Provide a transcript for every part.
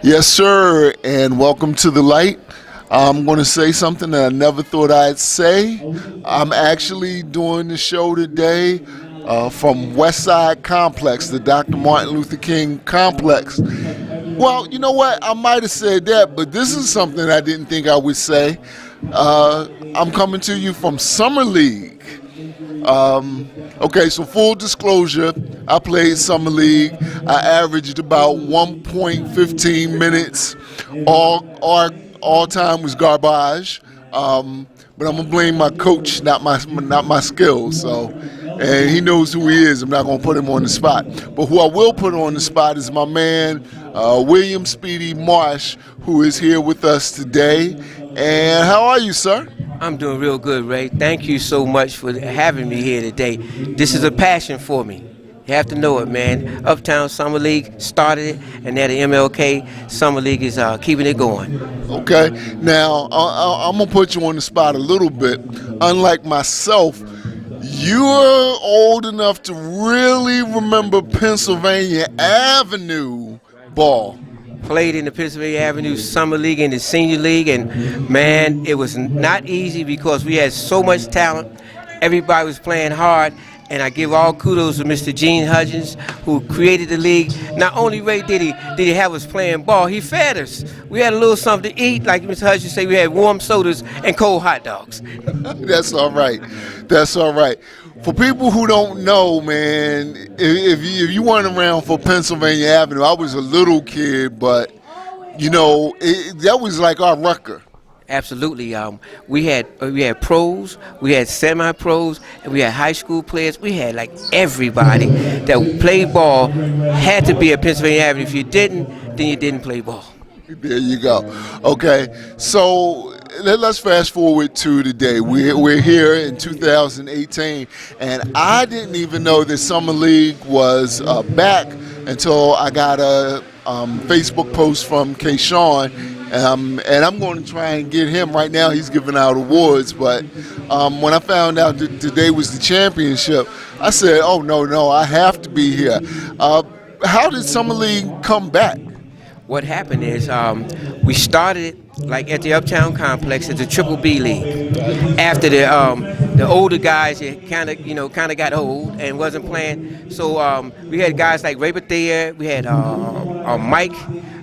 Yes, sir, and welcome to the light. I'm going to say something that I never thought I'd say. I'm actually doing the show today from West Side Complex, the Dr. Martin Luther King Complex. Well, you know what? I might have said that, but this is something I didn't think I would say. I'm coming to you from Summer League. Okay, so full disclosure, I played Summer League. I averaged about 1.15 minutes. All time was garbage. But I'm gonna blame my coach, not my skills. So, and he knows who he is. I'm not gonna put him on the spot. But who I will put on the spot is my man, William Speedy Marsh, who is here with us today. And how are you, sir? I'm doing real good, Ray. Thank you so much for having me here today. This is a passion for me. You have to know it, man. Uptown Summer League started it, and now the MLK Summer League is keeping it going. Okay. Now, I'm going to put you on the spot a little bit. Unlike myself, you're old enough to really remember Pennsylvania Avenue ball. Played in the Pennsylvania Avenue Summer League and the Senior League, and man, it was not easy because we had so much talent. Everybody was playing hard, and I give all kudos to Mr. Gene Hudgens, who created the league. Not only Ray did he have us playing ball, he fed us. We had a little something to eat, like Mr. Hudgens said. We had warm sodas and cold hot dogs. That's all right. That's all right. For people who don't know, man, if you weren't around for Pennsylvania Avenue, I was a little kid, but, you know, that was like our Rucker. Absolutely. We had pros, we had semi-pros, and we had high school players. We had like everybody that played ball had to be at Pennsylvania Avenue. If you didn't, then you didn't play ball. There you go. Okay, so let's fast forward to today. We're here in 2018, and I didn't even know that Summer League was back until I got a Facebook post from Kayshawn, and I'm going to try and get him. Right now he's giving out awards, but when I found out that today was the championship, I said, oh, no, I have to be here. How did Summer League come back? What happened is we started like at the Uptown Complex as the Triple B League. After the older guys kind of got old and wasn't playing, so we had guys like Ray Bethea, we had Mike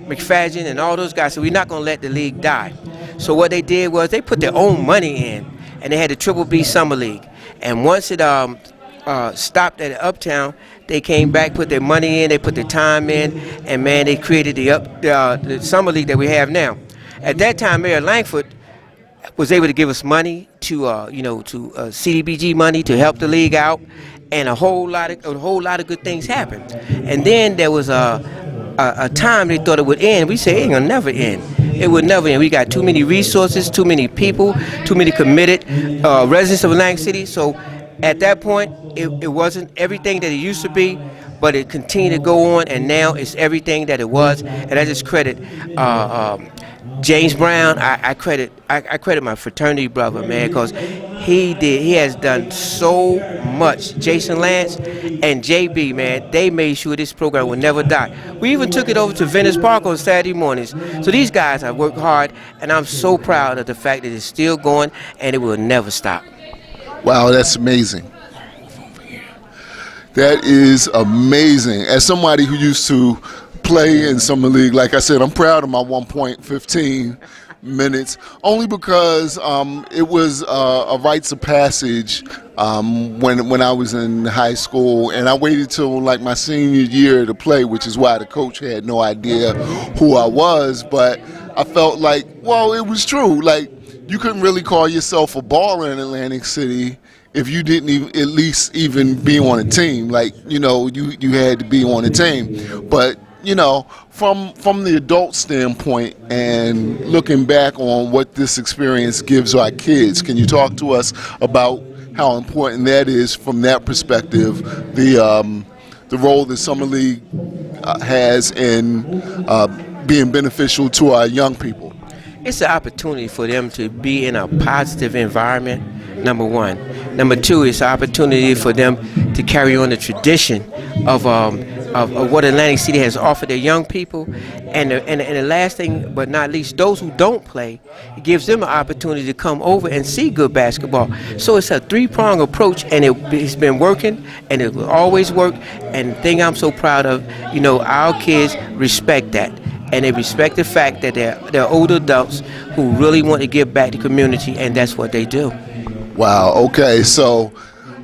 McFadden and all those guys. So we're not gonna let the league die. So what they did was they put their own money in, and they had the Triple B Summer League. And once it stopped at Uptown, they came back, put their money in, they put their time in, and man, they created the Summer League that we have now. At that time, Mayor Langford was able to give us money to CDBG money to help the league out, and a whole lot of good things happened. And then there was a time they thought it would end. We said it ain't gonna never end. It would never end. We got too many resources, too many people, too many committed residents of Atlantic City. So at that point, it wasn't everything that it used to be, but it continued to go on, and now it's everything that it was. And I just credit James Brown. I credit my fraternity brother, man, because he has done so much. Jason Lance and JB, man, they made sure this program would never die. We even took it over to Venice Park on Saturday mornings. So these guys have worked hard, and I'm so proud of the fact that it's still going and it will never stop. Wow, that's amazing. That is amazing. As somebody who used to play in Summer League, like I said, I'm proud of my 1.15 minutes, only because it was a rites of passage when I was in high school, and I waited till like my senior year to play, which is why the coach had no idea who I was. But I felt like, well, it was true. Like, you couldn't really call yourself a baller in Atlantic City if you didn't at least even be on a team. Like, you know, you had to be on a team. But, you know, from the adult standpoint and looking back on what this experience gives our kids, can you talk to us about how important that is from that perspective, the role that Summer League has in being beneficial to our young people? It's an opportunity for them to be in a positive environment, number one. Number two, it's an opportunity for them to carry on the tradition of of what Atlantic City has offered their young people. And the last thing but not least, those who don't play, it gives them an opportunity to come over and see good basketball. So it's a three-pronged approach, and it's been working, and it will always work. And the thing I'm so proud of, our kids respect that. And they respect the fact that they're older adults who really want to give back to the community, and that's what they do. Wow. Okay. So,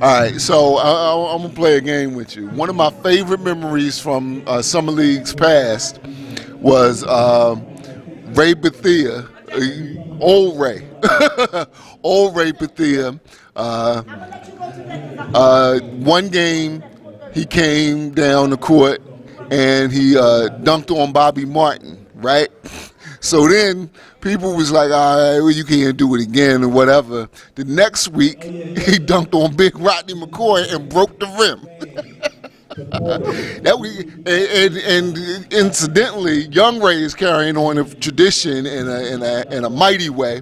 all right. So I'm gonna play a game with you. One of my favorite memories from summer leagues past was Ray Bethea, old Ray, old Ray Bethea. One game, he came down the court and he dunked on Bobby Martin, right? So then people was like, all right, well, you can't do it again or whatever. The next week, he dunked on Big Rodney McCoy and broke the rim. And incidentally, Young Ray is carrying on a tradition in a mighty way.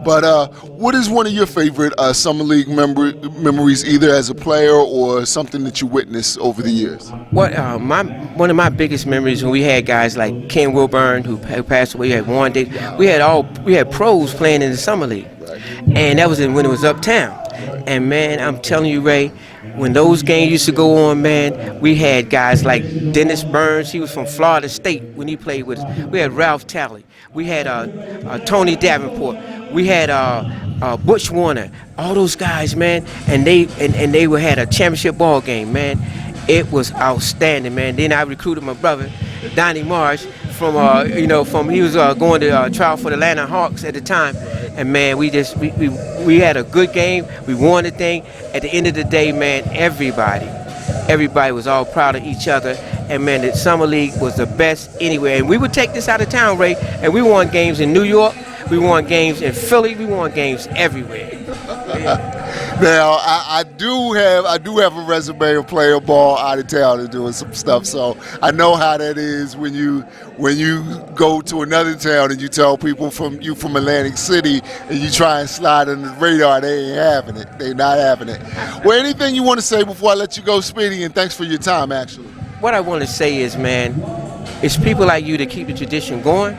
But what is one of your favorite summer league memories, either as a player or something that you witnessed over the years? One of my biggest memories when we had guys like Ken Wilburn, who passed away, had Warren Day. We had pros playing in the summer league, and that was when it was uptown. And man, I'm telling you, Ray, when those games used to go on, man, we had guys like Dennis Burns. He was from Florida State when he played with us. We had Ralph Talley. We had Tony Davenport. We had Butch Warner. All those guys, man, and they had a championship ball game, man. It was outstanding, man. Then I recruited my brother, Donnie Marsh, from he was going to trial for the Atlanta Hawks at the time, and man, we had a good game. We won the thing. At the end of the day, man, everybody was all proud of each other, and man, the summer league was the best anywhere. And we would take this out of town, Ray, and we won games in New York, we won games in Philly, we won games everywhere. Now, I do have a resume of playing ball out of town and doing some stuff, so I know how that is when you go to another town and you tell people from Atlantic City and you try and slide under the radar. They ain't having it. They not having it. Well, anything you want to say before I let you go, Speedy? And thanks for your time, actually. What I want to say is, man, it's people like you that keep the tradition going.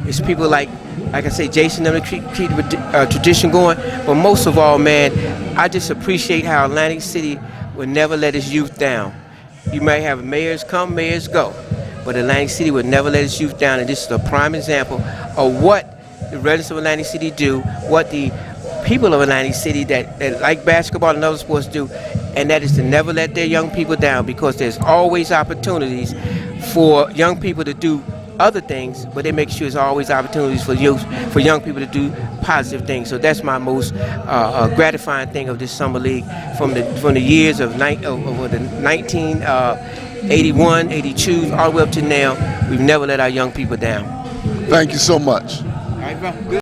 It's people like I say, Jason, them to keep the tradition going. But most of all, man, I just appreciate how Atlantic City would never let its youth down. You might have mayors come, mayors go, but Atlantic City would never let its youth down. And this is a prime example of what the residents of Atlantic City do, what the people of Atlantic City that like basketball and other sports do, and that is to never let their young people down, because there's always opportunities for young people to do other things, but they make sure there's always opportunities for young people to do positive things. So that's my most gratifying thing of this summer league from the years of 1981, 82, all the way up to now. We've never let our young people down. Thank you so much. All right, bro. Good.